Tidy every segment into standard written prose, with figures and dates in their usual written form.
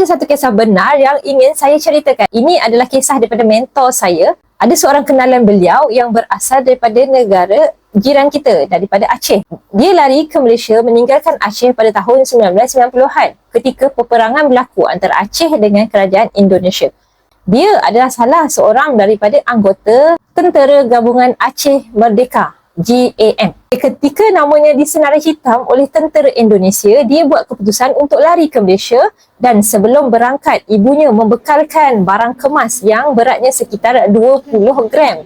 ada satu kisah benar yang ingin saya ceritakan. Ini adalah kisah daripada mentor saya. Ada seorang kenalan beliau yang berasal daripada negara jiran kita, daripada Aceh. Dia lari ke Malaysia meninggalkan Aceh pada tahun 1990-an ketika peperangan berlaku antara Aceh dengan kerajaan Indonesia. Dia adalah salah seorang daripada anggota Tentera Gabungan Aceh Merdeka, GAM. Ketika namanya disenarai hitam oleh tentera Indonesia, dia buat keputusan untuk lari ke Malaysia dan sebelum berangkat, ibunya membekalkan barang kemas yang beratnya sekitar 20 gram.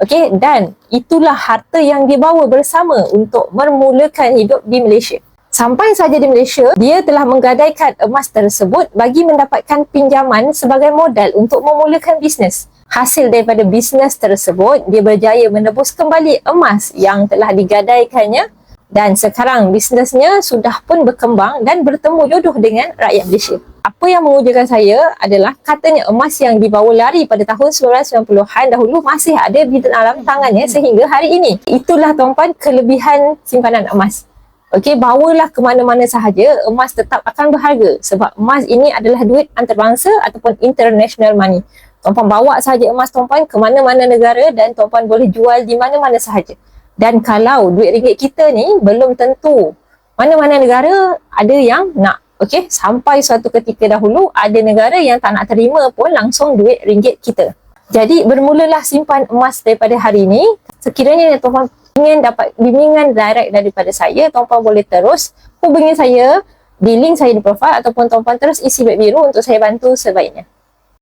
Okey, dan itulah harta yang dia bawa bersama untuk memulakan hidup di Malaysia. Sampai saja di Malaysia, dia telah menggadaikan emas tersebut bagi mendapatkan pinjaman sebagai modal untuk memulakan bisnes. Hasil daripada bisnes tersebut, dia berjaya menebus kembali emas yang telah digadaikannya dan sekarang bisnesnya sudah pun berkembang dan bertemu jodoh dengan rakyat Malaysia. Apa yang mengujakan saya adalah katanya emas yang dibawa lari pada tahun 1990-an dahulu masih ada di dalam tangannya sehingga hari ini. Itulah tuan-puan kelebihan simpanan emas. Okey, bawalah ke mana-mana sahaja, emas tetap akan berharga sebab emas ini adalah duit antarabangsa ataupun international money. Tuan-puan bawa sahaja emas tuan-puan ke mana-mana negara dan tuan-puan boleh jual di mana-mana sahaja. Dan kalau duit ringgit kita ni belum tentu mana-mana negara ada yang nak. Okey, sampai suatu ketika dahulu ada negara yang tak nak terima pun langsung duit ringgit kita. Jadi bermulalah simpan emas daripada hari ini. Sekiranya tuan-puan ingin dapat bimbingan direct daripada saya, tuan-puan boleh terus hubungi saya di link saya di profil ataupun tuan-puan terus isi web biru untuk saya bantu sebaiknya.